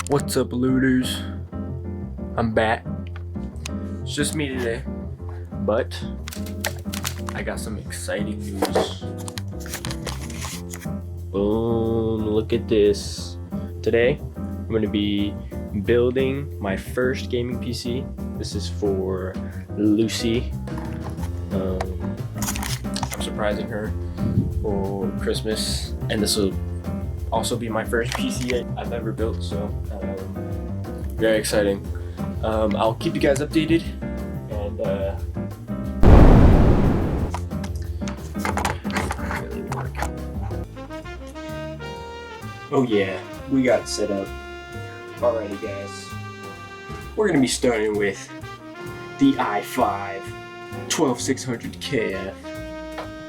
What's up, looters? I'm back. It's just me today, but I got some exciting news. Boom, look at this. Today, I'm gonna be building my first gaming PC. This is for Lucy. I'm surprising her for Christmas, and this will also be my first PC I've ever built, so very exciting. I'll keep you guys updated, and oh yeah, we got it set up. Alrighty guys, we're gonna be starting with the i5 12600KF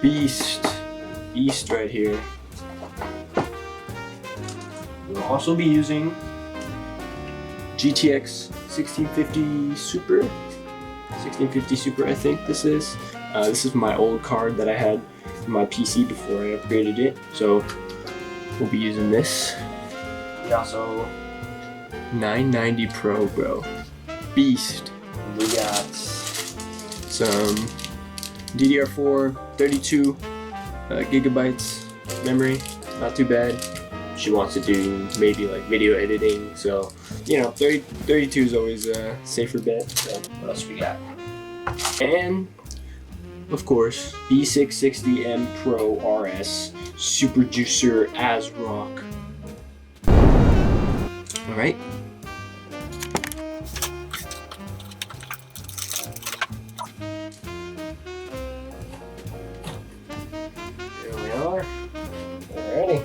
beast right here. We'll also be using GTX 1650 Super, I think this is. This is my old card that I had in my PC before I upgraded it, so we'll be using this. We also 990 Pro, bro, beast. We got some DDR4 32 gigabytes memory, not too bad. She wants to do maybe like video editing, so you know, 32 is always a safer bet. So what else we got? And of course, B660M Pro RS Super Juicer ASRock. All right. Here we are. Alrighty.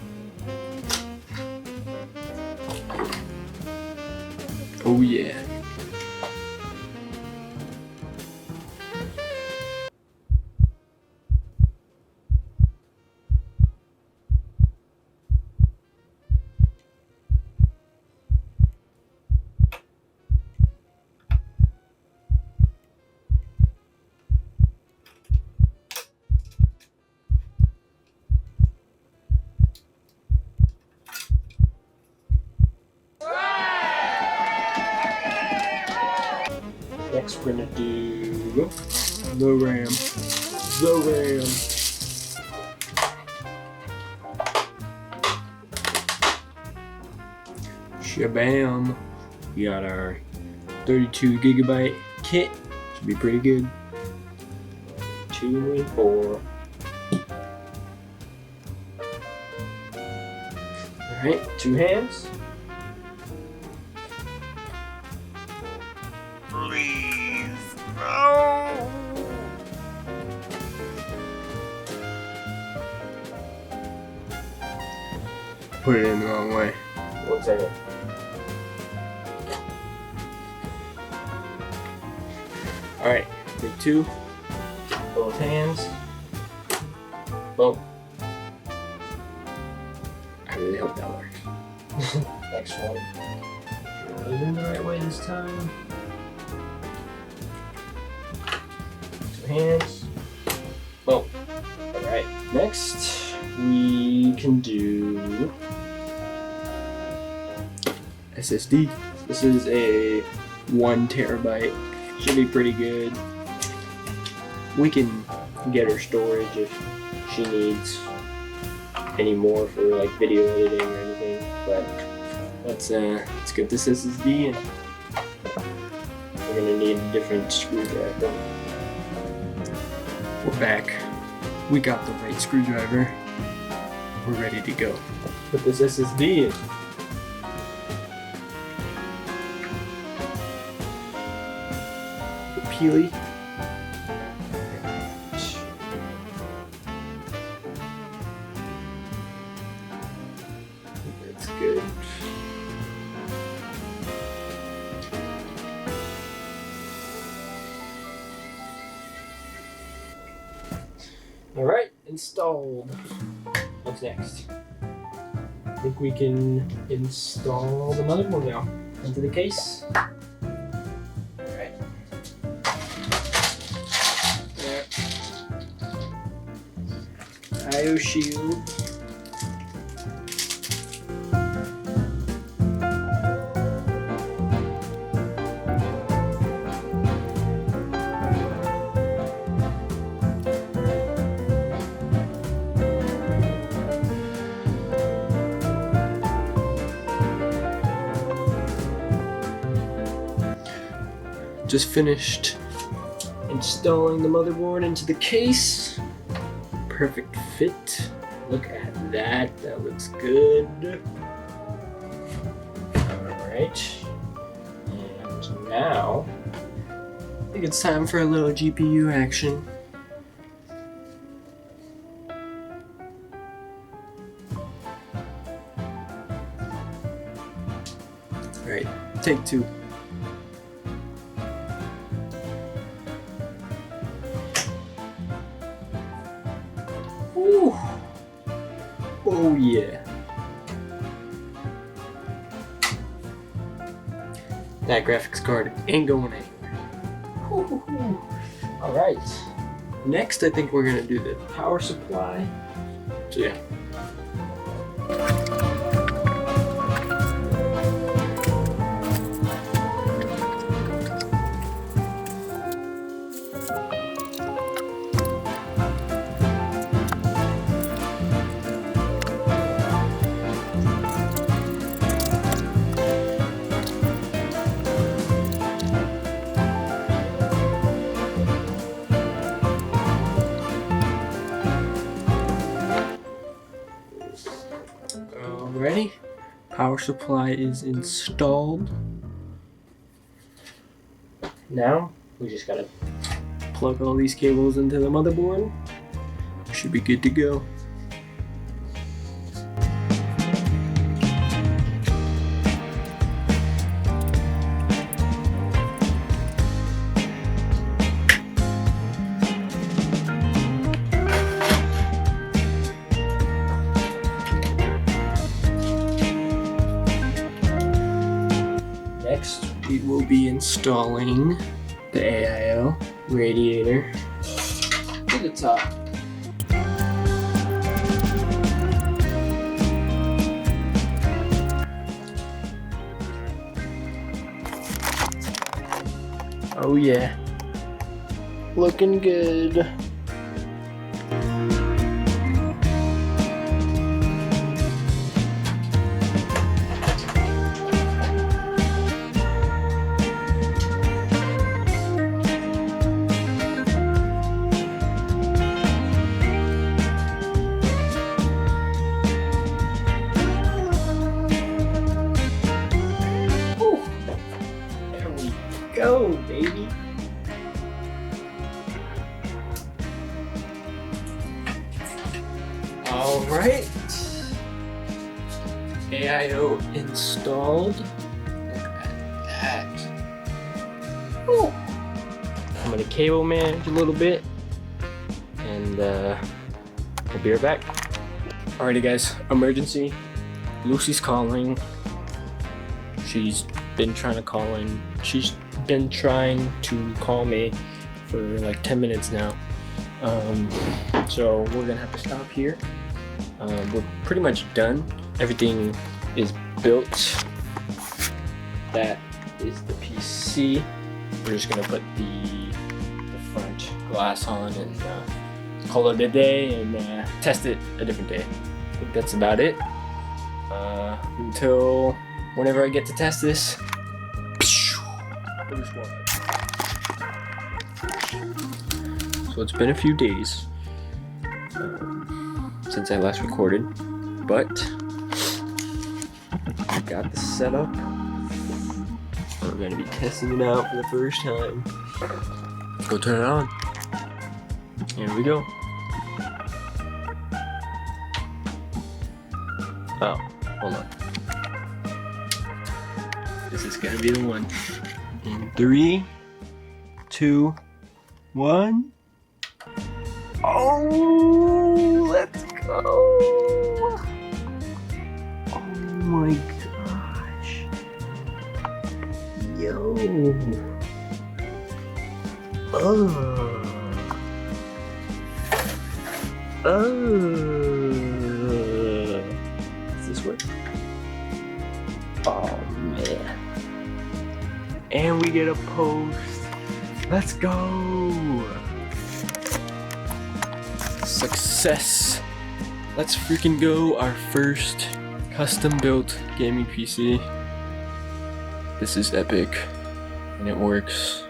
Oh yeah. Next we're gonna do the RAM. Shabam. We got our 32 gigabyte kit. Should be pretty good. 2 and 4. Alright, 2 hands. Please, no. Put it in the wrong way. 1 second. Alright, take 2. Both hands. Boom. I really hope that works. Next one. Put it in the right way this time. 2 hands. Boom. Alright, next we can do SSD. This is a 1 terabyte. Should be pretty good. We can get her storage if she needs any more for like video editing or anything. But let's get this SSD, and we're gonna need a different screwdriver. We're back. We got the right screwdriver. We're ready to go. Put this SSD in. Peely. That's good. All right, installed. What's next? I think we can install the motherboard now into the case. All right. There. IO shield. just finished installing the motherboard into the case. Perfect fit. Look at that. That looks good. Alright. And now, I think it's time for a little GPU action. Alright, take two. Ooh. Oh yeah. That graphics card ain't going anywhere. Alright. Next I think we're gonna do the power supply. So yeah. Alrighty, power supply is installed. Now we just gotta plug all these cables into the motherboard. Should be good to go. Next, we will be installing the AIO radiator to the top. Oh yeah, looking good. Go, baby. All right. AIO installed. Look at that. Ooh. I'm gonna cable manage a little bit, and I'll be right back. Alrighty, guys. Emergency. Lucy's calling. She's been trying to call in. She's been trying to call me for like 10 minutes now. So we're gonna have to stop here. We're pretty much done. Everything is built. That is the PC. We're just gonna put the front glass on and call it a day and test it a different day. I think that's about it. Until whenever I get to test this. So it's been a few days since I last recorded, but I got this set up. We're gonna be testing it out for the first time. Let's go turn it on. Here we go. Oh, hold on. This is gonna be the one. In 3, 2, 1. Oh, let's go. Oh my gosh. Yo. Does this work? Oh man. And we get a post. Let's go. Success. Let's freaking go. Our first custom built gaming PC. This is epic and it works.